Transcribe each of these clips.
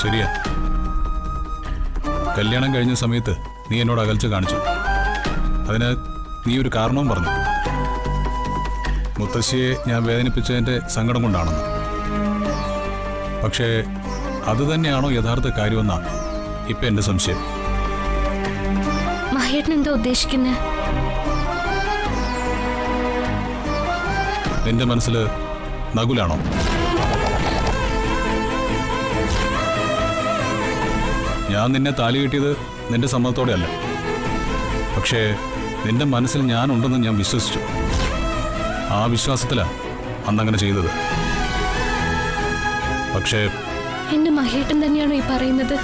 ശരിയാ. കല്യാണം കഴിഞ്ഞ സമയത്ത് നീ എന്നോട് അകൽച്ച കാണിച്ചു. അതിന് നീ ഒരു കാരണവും പറഞ്ഞു. മുത്തശ്ശിയെ ഞാൻ വേദനിപ്പിച്ചതിന്റെ സങ്കടം കൊണ്ടാണെന്ന്. പക്ഷേ അത് തന്നെയാണോ യഥാർത്ഥ കാര്യമെന്നാ ഇപ്പൊ എന്റെ സംശയം. മഹേട്ടൻ എന്താ ഉദ്ദേശിക്കുന്നത്? നിന്റെ മനസ്സിൽ നകുലാണോ? ഞാൻ നിന്നെ താലി കെട്ടിയത് നിന്റെ സമ്മതത്തോടെ അല്ല. പക്ഷേ നിന്റെ മനസ്സിൽ ഞാനുണ്ടെന്ന് ഞാൻ വിശ്വസിച്ചു. ആ വിശ്വാസത്തിലാണ് അന്നങ്ങനെ ചെയ്തത്. പക്ഷേ എന്റെ മഹേട്ടൻ തന്നെയാണോ ഈ പറയുന്നത്?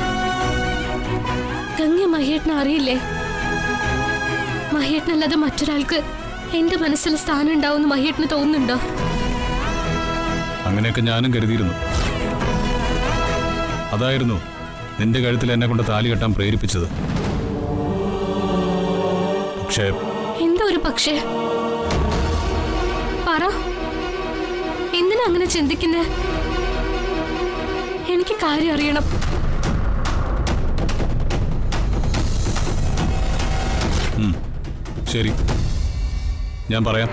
ഗംഗ മഹേട്ടനെ അറിയില്ലേ? മഹേട്ടനല്ലാതെ മറ്റൊരാൾക്ക് എന്റെ മനസ്സിൽ സ്ഥാനം ഉണ്ടാവുമെന്ന് മഹേട്ടന് തോന്നുന്നുണ്ടോ? അങ്ങനെയൊക്കെ ഞാനും കരുതിയിരുന്നു. അതായിരുന്നു നിന്റെ കഴുത്തിൽ എന്നെ കൊണ്ട് താലി കെട്ടാൻ പ്രേരിപ്പിച്ചത്. പക്ഷേ എന്താ ഒരു പക്ഷേ? പറ, എന്തിനാ അങ്ങനെ ചിന്തിക്കുന്നേ? എനിക്ക് കാര്യം അറിയണം. ശരി, ഞാൻ പറയാം.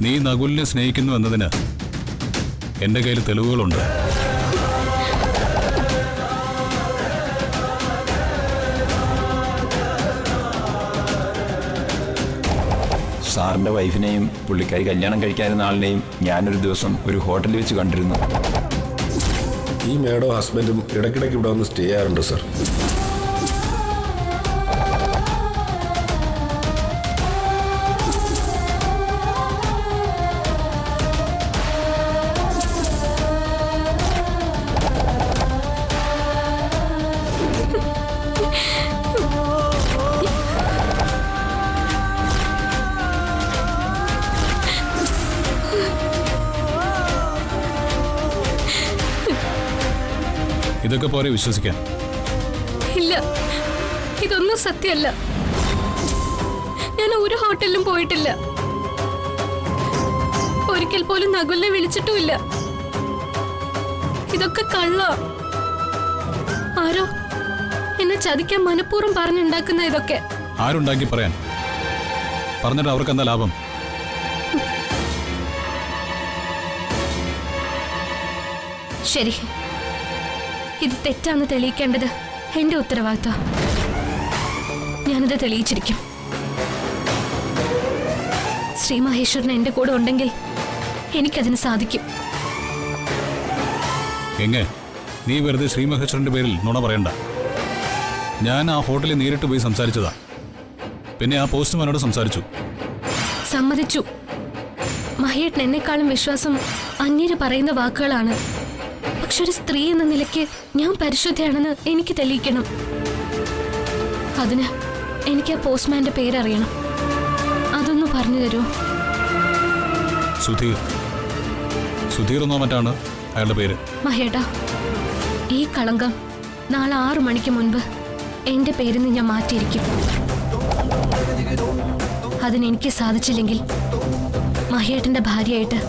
നീ നകുലിനെ സ്നേഹിക്കുന്നു എന്നതിന് എന്റെ കയ്യിൽ തെളിവുകളുണ്ട്. സാറിൻ്റെ വൈഫിനെയും പുള്ളിക്കാരി കല്യാണം കഴിക്കാനിരുന്ന ആളിനെയും ഞാനൊരു ദിവസം ഒരു ഹോട്ടലിൽ വെച്ച് കണ്ടിരുന്നു. ഈ മേഡം ഹസ്ബൻഡും ഇടയ്ക്കിടയ്ക്ക് ഇവിടെ വന്ന് സ്റ്റേ ചെയ്യാറുണ്ട് സർ. ഇതൊക്കെ പോരെ വിശ്വസിക്കാൻ? ഇല്ല, ഇതൊന്നും സത്യമല്ല. ഞാൻ ഒരു ഹോട്ടലിലും പോയിട്ടില്ല. ഒരിക്കൽ പോലും നകുലിനെ വിളിച്ചിട്ടുമില്ല. ഇതൊക്കെ കള്ള. ആരോ എന്നെ ചതിക്കാൻ മനഃപൂർവ്വം പറഞ്ഞുണ്ടാക്കുന്ന ഇതൊക്കെ. ആരുണ്ടാക്കി പറയാൻ? പറഞ്ഞിട്ട് അവർക്ക് എന്താ ലാഭം? ശരി, ഇത് തെറ്റാന്ന് തെളിയിക്കേണ്ടത് എന്റെ ഉത്തരവാദിത്വം. ഞാനത് തെളിയിച്ചിരിക്കും. ശ്രീ മഹേശ്വരൻ എന്റെ കൂടെ ഉണ്ടെങ്കിൽ എനിക്കതിന് സാധിക്കും. എങ്ങനെ? നീ വെറുതെ ശ്രീ മഹേശ്വരന്റെ പേരിൽ നുണ പറയണ്ട. ഞാൻ ആ ഹോട്ടലിൽ നേരിട്ട് പോയി സംസാരിച്ചതാ. പിന്നെ ആ പോസ്റ്റ്മാനോട് സംസാരിച്ചു. സമ്മതിച്ചു. മഹേട്ടൻ എന്നെക്കാളും വിശ്വാസം അന്യര് പറയുന്ന വാക്കുകളാണ്. പക്ഷെ ഒരു സ്ത്രീ എന്ന നിലയ്ക്ക് ഞാൻ പരിശുദ്ധയാണെന്ന് എനിക്ക് തെളിയിക്കണം. അതിന് എനിക്ക് ആ പോസ്റ്റ്മാന്റെ പേരറിയണം. അതൊന്ന് പറഞ്ഞു തരുമോ? സുധീർ. സുധീർ എന്നോ മറ്റാണ് അയാളുടെ പേര്. മഹേട്ടാ, ഈ കളങ്കം നാളെ 6 മണിക്ക് മുൻപ് എന്റെ പേരിൽ നിന്ന് ഞാൻ മാറ്റിയിരിക്കും. അതിനെനിക്ക് സാധിച്ചില്ലെങ്കിൽ മഹേട്ടന്റെ ഭാര്യയായിട്ട്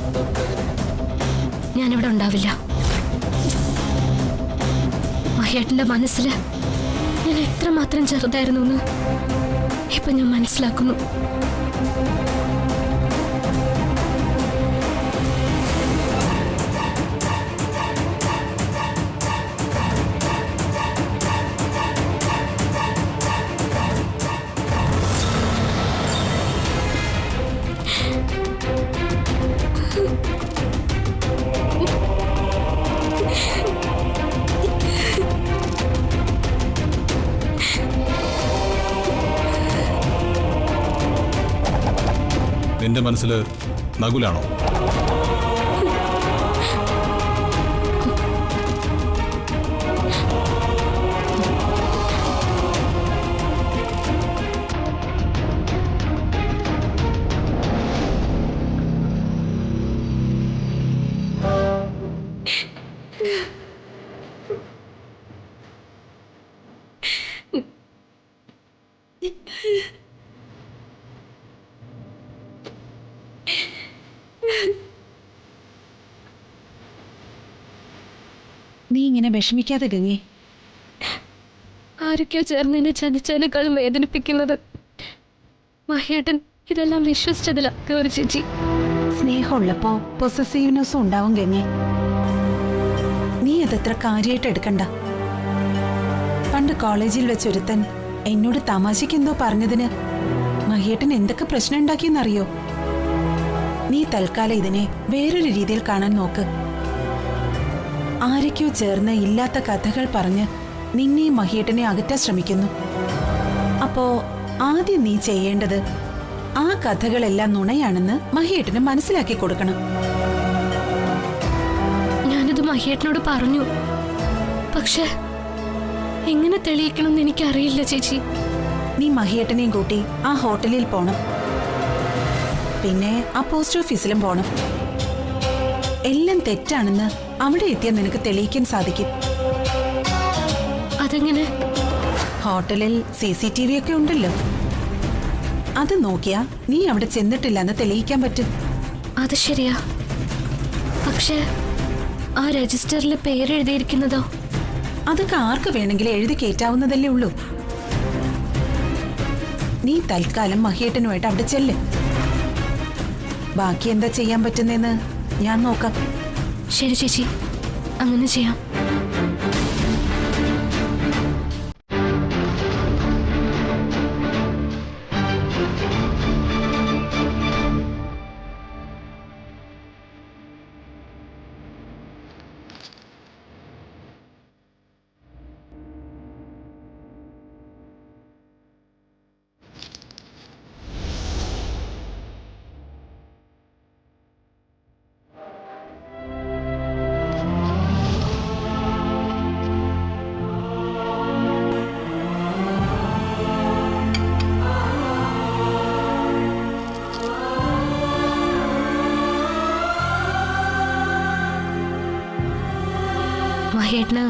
ഞാനിവിടെ ഉണ്ടാവില്ല. മഹേട്ടന്റെ മനസ്സിൽ ഞാൻ എത്രമാത്രം ചെറുതായിരുന്നു എന്ന് ഇപ്പൊ ഞാൻ മനസ്സിലാക്കുന്നു. നിന്റെ മനസ്സിൽ നകുലാണോ? നീ ഇങ്ങനെ വിഷമിക്കാതെ ഗംഗേ. ആരൊക്കെയോ ചേർന്ന് എന്നെ ചതിച്ചതിനേക്കാളും വേദനിപ്പിക്കുന്നത് മഹേട്ടൻ ഇതെല്ലാം വിശ്വസിച്ചതില്ല ഗൗരി ചേച്ചി. സ്നേഹമുള്ളപ്പോ പൊസസീവ്നെസ്സും ഉണ്ടാവും ഗംഗേ. നീ അതത്ര കാര്യമായിട്ട് എടുക്കണ്ട. പണ്ട് കോളേജിൽ വെച്ചൊരുത്തൻ എന്നോട് തമാശക്കെന്തോ പറഞ്ഞതിന് മഹേട്ടൻ എന്തൊക്കെ പ്രശ്നം ഉണ്ടാക്കിയെന്നറിയോ? നീ തൽക്കാലം ഇതിനെ വേറൊരു രീതിയിൽ കാണാൻ നോക്ക്. ആരൊക്കെയോ ചേർന്ന് ഇല്ലാത്ത കഥകൾ പറഞ്ഞ് നിന്നെ മഹേട്ടനെ അകറ്റാൻ ശ്രമിക്കുന്നു. അപ്പോ ആദ്യം നീ ചെയ്യേണ്ടത് ആ കഥകളെല്ലാം നുണയാണെന്ന് മഹേട്ടന് മനസ്സിലാക്കി കൊടുക്കണം. ഞാനത് മഹേട്ടനോട് പറഞ്ഞു. പക്ഷെ എങ്ങനെ തെളിയിക്കണമെന്ന് എനിക്കറിയില്ല ചേച്ചി. നീ മഹേട്ടനെയും കൂട്ടി ആ ഹോട്ടലിൽ പോണം. പിന്നെ ആ പോസ്റ്റ് ഓഫീസിലും പോണം. എല്ലാം തെറ്റാണെന്ന് അവിടെ എത്തിയാൽ നിനക്ക് തെളിയിക്കാൻ സാധിക്കും. അതെങ്ങനെ? ഹോട്ടലിൽ CCTV ഒക്കെ ഉണ്ടല്ലോ. അത് നോക്കിയാ നീ അവിടെ ചെന്നിട്ടില്ലെന്ന് തെളിയിക്കാൻ പറ്റും. അത് ശരിയാ. പക്ഷെ ആ രജിസ്റ്ററിൽ പേരെഴുതിയിരിക്കുന്നതോ? അതൊക്കെ ആർക്ക് വേണമെങ്കിലും എഴുതി കയറ്റാവുന്നതല്ലേ ഉള്ളൂ. നീ തൽക്കാലം മഹേട്ടനുമായിട്ട് അവിടെ ചെല്ല്. ബാക്കി എന്താ ചെയ്യാൻ പറ്റുന്നതെന്ന് ഞാൻ നോക്കാം. ശരി ചേച്ചി, അങ്ങനെ ചെയ്യാം. മഹേട്ടന്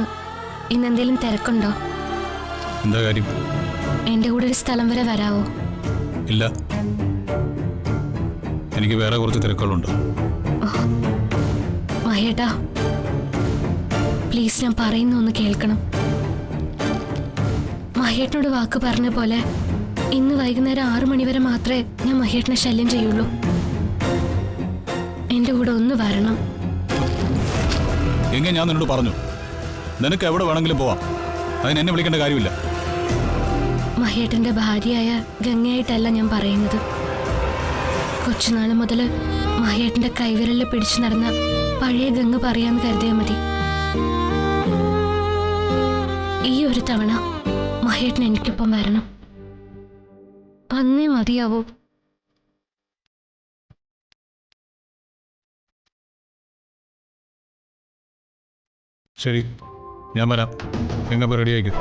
ഇന്നെന്തേലും തിരക്കുണ്ടോ? എന്താ കാര്യം? എന്റെ കൂടെ ഒരു സ്ഥലം വരെ വരാവോ? ഇല്ല, എനിക്ക് വേറെ കുറച്ച് തിരക്കുകളുണ്ട്. മഹേട്ടാ പ്ലീസ്, ഞാൻ പറയുന്ന ഒന്ന് കേൾക്കണം. മഹേട്ടനോട് വാക്ക് പറഞ്ഞ പോലെ ഇന്ന് വൈകുന്നേരം 6 മണി വരെ മാത്രമേ ഞാൻ മഹേട്ടനെ ശല്യം ചെയ്യുള്ളൂ. എന്റെ കൂടെ ഒന്ന് വരണം. എങ്ങനെ ഞാൻ നിന്നോട് പറഞ്ഞു, നിനക്ക് എവിടെ വേണമെങ്കിലും പോവാം. അതിന് എന്നെ വിളിക്കേണ്ട കാര്യമില്ല. മഹേട്ടന്റെ ഭാര്യയായ ഗംഗയായിട്ടല്ല ഞാൻ പറയുന്നത്. കൊച്ചുനാള് മുതൽ മഹേട്ടന്റെ കൈവിരലിൽ പിടിച്ചു നടന്ന പഴയ ഗംഗ പറയാന്ന് കരുതിയാൽ മതി. ഈ ഒരു തവണ മഹേട്ടൻ എനിക്കൊപ്പം വരണം. അന്നേ മതിയാവൂ. ശരി, ഞാൻ വരാം. എങ്ങനെ റെഡി ആയിക്കും.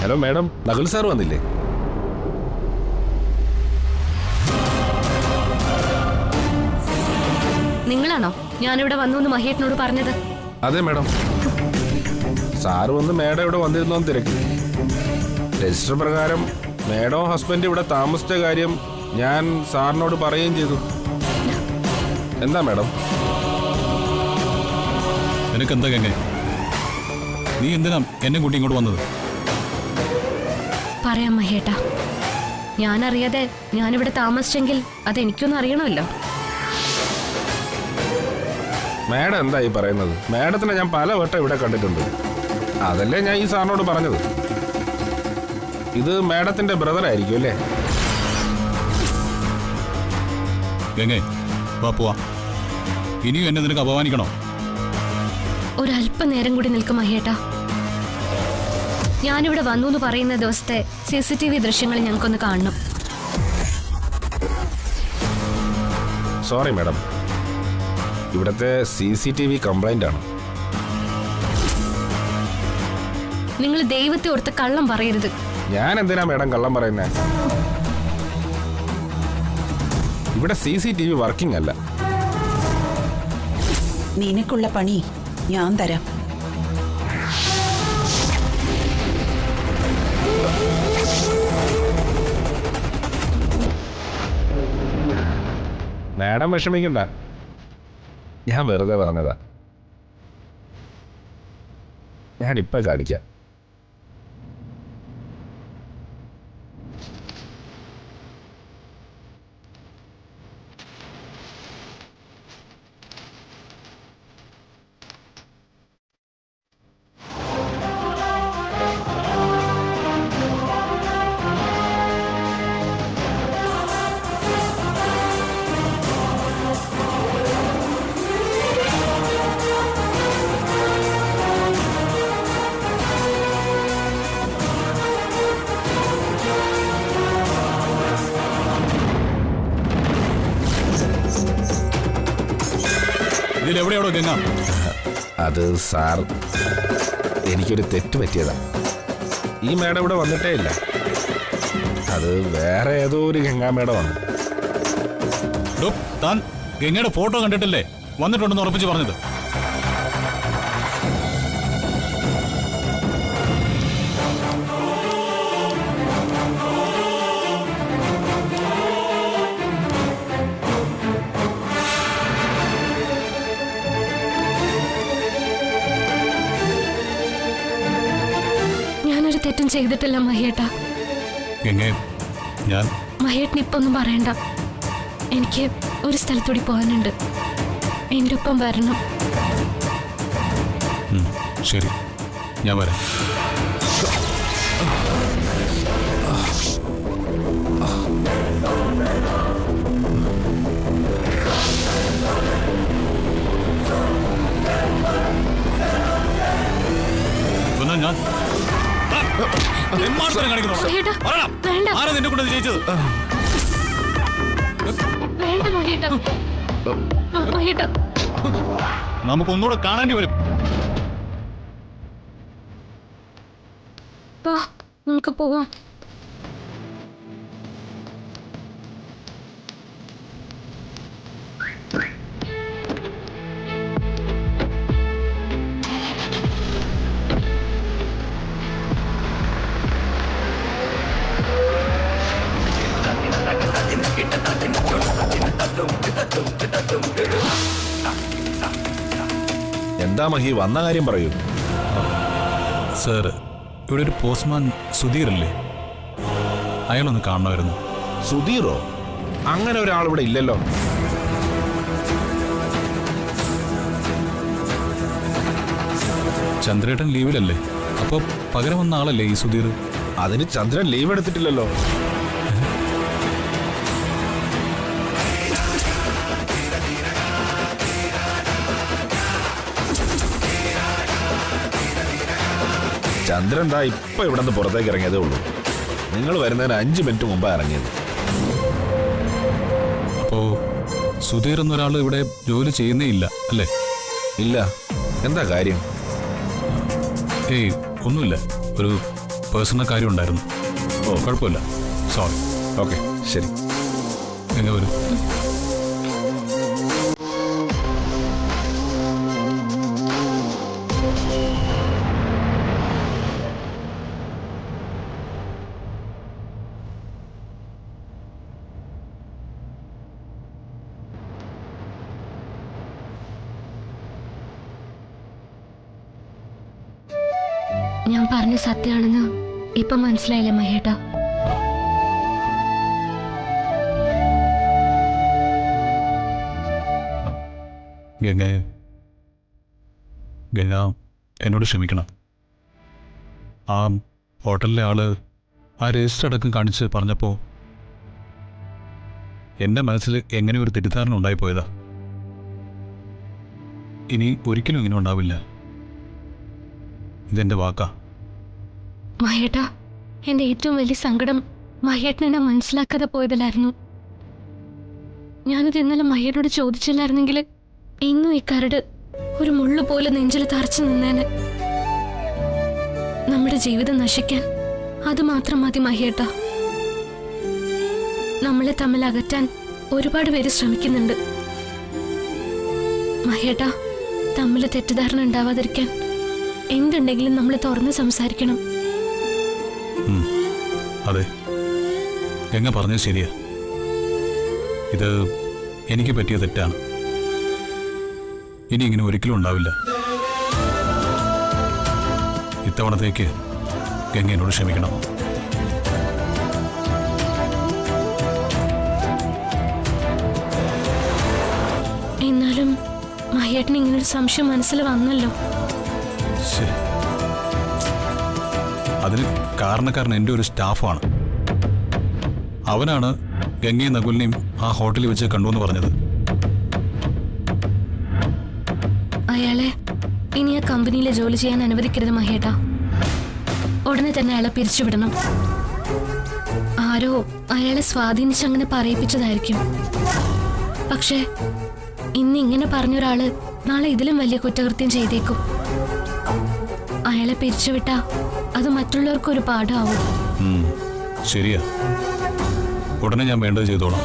ഹലോ മാഡം, നകുൽ സാർ വന്നില്ലേ? നിങ്ങളാണോ ഞാനിവിടെ വന്നു എന്ന് മഹേട്ടനോട് പറഞ്ഞത്? അതെ മാഡം. സാറ് വന്ന് മാഡം ഇവിടെ വന്നിരുന്നോന്ന് തിരക്കി. രജിസ്റ്റർ പ്രകാരം മാഡവും ഹസ്ബൻഡ് ഇവിടെ താമസിച്ച കാര്യം ഞാൻ സാറിനോട് പറയുകയും ചെയ്തു. എന്താ മാഡം? നിനക്കെന്താ ഗംഗ? നീ എന്തിനാ എന്നെ കൂട്ടി ഇങ്ങോട്ട് വന്നത്? പറയാം മഹേട്ടാ. ഞാനറിയാതെ ഞാനിവിടെ താമസിച്ചെങ്കിൽ അതെനിക്കൊന്നും അറിയണമല്ലോ. മാഡം എന്താ ഈ പറയുന്നത്? മാഡത്തിനെ ഞാൻ പല വട്ടം ഇവിടെ കണ്ടിട്ടുണ്ട്. അതല്ലേ ഞാൻ ഈ സാറിനോട് പറഞ്ഞത്. ഇത് മാഡത്തിന്റെ ബ്രദർ ആയിരിക്കും അല്ലേ? ഗംഗേ, വാ പോവാ. ഇനിയും എന്നെ നിനക്ക് അപമാനിക്കണോ? ഒരല്പനേരം കൂടി നിൽക്കും മഹേട്ടാ. ഞാനിവിടെ വന്നു എന്ന് പറയുന്ന ദിവസത്തെ CCTV ദൃശ്യങ്ങൾ ഞങ്ങൾക്കൊന്ന് കാണണം. സോറി മാഡം, ഇവിടുത്തെ CCTV കംപ്ലൈന്റ് ആണ്. നിങ്ങൾ ദൈവത്തെ ഓർത്ത് കള്ളം പറയരുത്. ഞാൻ എന്തിനാ മാഡം കള്ളം പറയുന്നേ? ഇവിടെ CCTV വർക്കിംഗ് അല്ല. നിനക്കുള്ള പണി ഞാൻ തരാം. മാഡം വിഷമിക്കണ്ട, ഞാൻ വെറുതെ പറഞ്ഞതാ. ഞാനിപ്പോ കാണിക്കാം. ഇതിലെവിടെയാണോ ഗംഗ? അത് സാർ, എനിക്കൊരു തെറ്റ് പറ്റിയതാ. ഈ മേഡം ഇവിടെ വന്നിട്ടേ ഇല്ല. അത് വേറെ ഏതോ ഒരു ഗംഗാ മേഡമാണ്. താൻ ഗംഗയുടെ ഫോട്ടോ കണ്ടിട്ടല്ലേ വന്നിട്ടുണ്ടെന്ന് ഉറപ്പിച്ച് പറഞ്ഞത്? ഞാനൊരു തെറ്റും ചെയ്തിട്ടില്ല മഹേട്ടാ. ഗംഗേ, ഞാൻ മഹേട്ടന് ഇപ്പൊ ഒന്നും പറയണ്ട. എനിക്ക് ഒരു സ്ഥലത്തൂടി പോകാനുണ്ട്. എൻ്റെ ഒപ്പം വരണം. ശരി, ഞാൻ വരാം. പിന്നെ ഞാൻ മഹേട്ടാ, വേണ്ട. ആരാ നിന്നെ കൊണ്ട് ജയിച്ചത്? വേണ്ട മഹേട്ടാ. മഹേട്ടാ, നമുക്കൊന്നുകൂടെ കാണേണ്ടി വരും. വാ, നമുക്ക് പോവാം. എന്താ മഹി, വന്ന കാര്യം പറയൂ. സാർ, ഇവിടെ ഒരു പോസ്റ്റ്മാൻ സുധീറല്ലേ? അയാളൊന്ന് കാണണമായിരുന്നു. സുധീറോ? അങ്ങനെ ഒരാൾ ഇവിടെ ഇല്ലല്ലോ. ചന്ദ്രേട്ടൻ ലീവിലല്ലേ? അപ്പൊ പകരം വന്ന ആളല്ലേ ഈ സുധീർ? അതിന് ചന്ദ്രൻ ലീവ് എടുത്തിട്ടില്ലല്ലോ. ചന്ദ്രൻ ദാ ഇപ്പൊ ഇവിടെ നിന്ന് പുറത്തേക്ക് ഇറങ്ങിയതേ ഉള്ളൂ. നിങ്ങൾ വരുന്നതിന് 5 മിനിറ്റ് മുമ്പാണ് ഇറങ്ങിയത്. അപ്പോ സുധീർ എന്നൊരാൾ ഇവിടെ ജോലി ചെയ്യുന്നേ ഇല്ല അല്ലേ? ഇല്ല. എന്താ കാര്യം? ഏയ്, ഒന്നുമില്ല. ഒരു പേഴ്സണൽ കാര്യം ഉണ്ടായിരുന്നു. ഓ, കുഴപ്പമില്ല. സോറി. ഓക്കെ, ശരി. എങ്ങനെ വരും? ഞാൻ പറഞ്ഞ സത്യമാണെന്ന് ഇപ്പൊ മനസ്സിലായില്ലേ മഹേട്ടാ? ഗംഗ, എന്നോട് ക്ഷമിക്കണം. ആ ഹോട്ടലിലെ ആള് ആ രജിസ്റ്റർ അടക്കം കാണിച്ച് പറഞ്ഞപ്പോൾ എൻ്റെ മനസ്സിൽ എങ്ങനെ ഒരു തെറ്റിദ്ധാരണ ഉണ്ടായിപ്പോയതാ. ഇനി ഒരിക്കലും ഇങ്ങനെ ഉണ്ടാവില്ല. ഇതെൻ്റെ വാക്കാ. മഹേട്ടാ, എൻ്റെ ഏറ്റവും വലിയ സങ്കടം മഹേട്ടനെ മനസ്സിലാക്കാതെ പോയതിലായിരുന്നു. ഞാനത് ഇന്നലെ മഹേട്ടനോട് ചോദിച്ചില്ലായിരുന്നെങ്കിൽ ഇന്നും ഈ കരട് ഒരു മുള്ളു പോലെ നെഞ്ചിൽ തറച്ചു നിന്നേനെ. നമ്മുടെ ജീവിതം നശിക്കാൻ അത് മാത്രം മതി മഹേട്ടാ. നമ്മളെ തമ്മിൽ അകറ്റാൻ ഒരുപാട് പേര് ശ്രമിക്കുന്നുണ്ട്. മഹേട്ടാ, തമ്മിൽ തെറ്റിദ്ധാരണ ഉണ്ടാവാതിരിക്കാൻ എന്തുണ്ടെങ്കിലും നമ്മൾ തുറന്ന് സംസാരിക്കണം. അതെ, ഗംഗ പറഞ്ഞത് ശരിയാ. ഇത് എനിക്ക് പറ്റിയ തെറ്റാണ്. ഇനി ഇങ്ങനെ ഒരിക്കലും ഉണ്ടാവില്ല. ഇത്തവണത്തേക്ക് ഗംഗ എന്നോട് ക്ഷമിക്കണം. എന്നാലും മഹേട്ടന് ഇങ്ങനൊരു സംശയം മനസ്സിൽ വന്നല്ലോ. അതിന് കാരണക്കാരൻ എൻ്റെ ഒരു സ്റ്റാഫാണ്. അവനാണ് ഗംഗയും നകുലിനെയും ആ ഹോട്ടലിൽ വെച്ച് കണ്ടുവെന്ന് പറഞ്ഞത്. അയാളെ ഇനി ആ കമ്പനിയിലെ ജോലി ചെയ്യാൻ അനുവദിക്കരുത് മഹേട്ടാ. ഉടനെ തന്നെ അയാളെ പിരിച്ചുവിടണം. ആരോ അയാളെ സ്വാധീനിച്ച് അങ്ങനെ പറയിപ്പിച്ചതായിരിക്കും. പക്ഷേ ഇന്നിങ്ങനെ പറഞ്ഞൊരാള് നാളെ ഇതിലും വലിയ കുറ്റകൃത്യം ചെയ്തേക്കും. അയാളെ പിരിച്ചുവിട്ടാ അത് മറ്റുള്ളവർക്കൊരു പാഠമാവും. ശരിയാ, ഉടനെ ഞാൻ വേണ്ടത് ചെയ്തോളാം.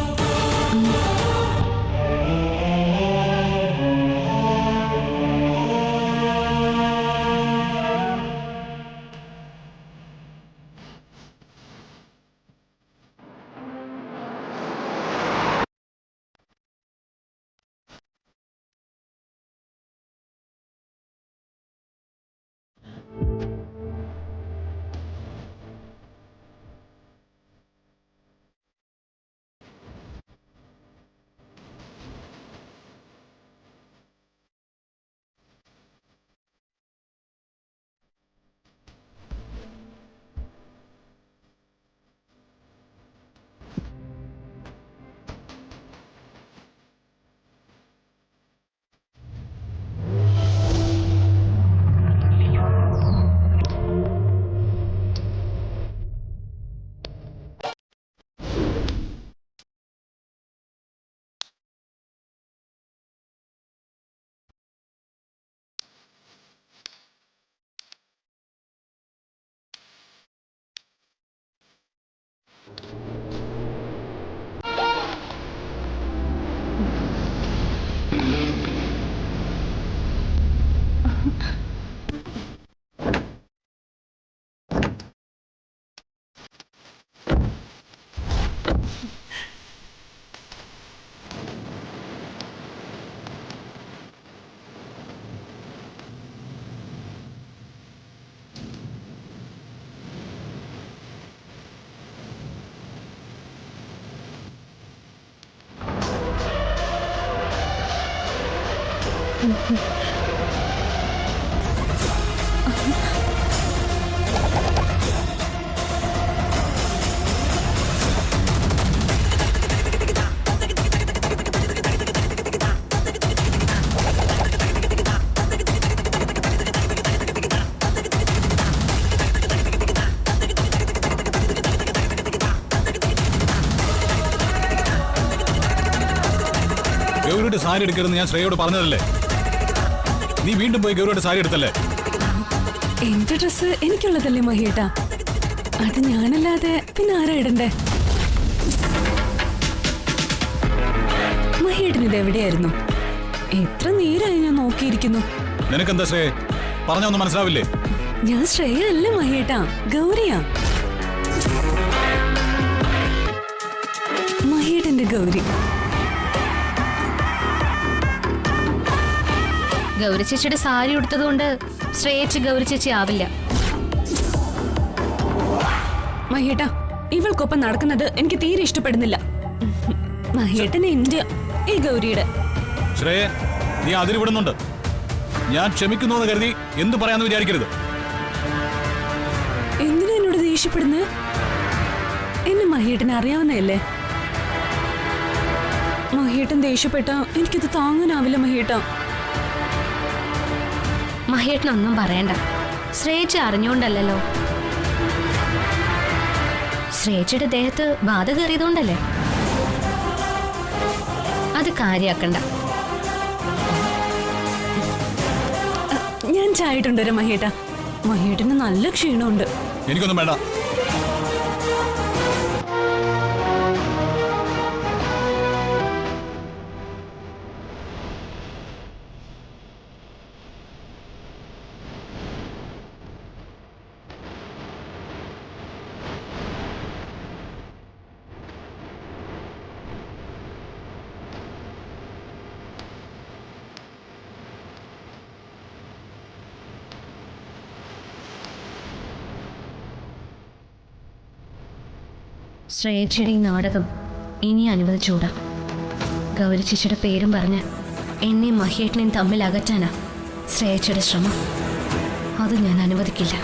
ഗൗരിയുടെ സാരി എടുക്കരുതെന്ന് ഞാൻ ശ്രേയോട് പറഞ്ഞതല്ലേ? നീ വീണ്ടും പോയി ഗൗരിയുടെ സാരി എടുത്തല്ലേ? എന്റെ ഡ്രസ് എനിക്കുള്ളതല്ലേ മഹിയേട്ടാ, അത് ഞാനല്ലാതെ പിന്നെ ആരാ ഇടണ്ടേ? മഹിയേട്ടൻ ഇത് എവിടെയായിരുന്നു? എത്ര നേരമായി ഞാൻ നോക്കിയിരിക്കുന്നു. നിനക്കെന്താ ശ്രേയ, പറഞ്ഞൊന്നും മനസ്സിലാവില്ലേ? ഞാൻ ശ്രേയ അല്ല മഹിയേട്ടാ, ഗൗരിയാ. മഹിയേട്ടന്റെ ഗൗരി. ഗൗരി ചേച്ചിയുടെ സാരി ഉടുത്തത് കൊണ്ട് ശ്രേയച്ച് ഗൗരി ചേച്ചി ആവില്ല. മഹിയേട്ടാ, ഇവൾക്കൊപ്പം നടക്കുന്നത് എനിക്ക് തീരെ ഇഷ്ടപ്പെടുന്നില്ല. മഹിയേട്ടൻ ഇന്ത്യ ഈ ഗൗരിയുടെ. ശ്രേയ, നീ അതിൽ വിടുന്നുണ്ട്. ഞാൻ ക്ഷമിക്കുന്നു കരുതി എന്ത് പറയാന്ന് വിചാരിക്കരുത്. എന്തിനാ എന്നോട് ദേഷ്യപ്പെടുന്നത്? എന്നെ മഹിയേട്ടനെ അറിയാവുന്നതല്ലേ? മഹിയേട്ടൻ ദേഷ്യപ്പെട്ടാ എനിക്കത് താങ്ങാനാവില്ല മഹിയേട്ടാ. മഹേട്ടനൊന്നും പറയണ്ട, ശ്രേയച്ച് അറിഞ്ഞോണ്ടല്ലോ. ശ്രേയയുടെ ദേഹത്ത് ബാധ കയറിയതുകൊണ്ടല്ലേ? അത് കാര്യാക്കണ്ട. ഞാൻ ചായ ഇട്ടുണ്ടോ മഹേട്ട? മഹേട്ടന് നല്ല ക്ഷീണമുണ്ട്. എനിക്കൊന്നും വേണ്ട. ശ്രേയയുടെ ഈ നാടകം ഇനി അനുവദിച്ചൂടാ. ഗൗരി ചേച്ചിയുടെ പേരും പറഞ്ഞ് എന്നെയും മഹിയേട്ടനെയും തമ്മിൽ അകറ്റാനാ ശ്രേയയുടെ ശ്രമം. അത് ഞാൻ അനുവദിക്കില്ല.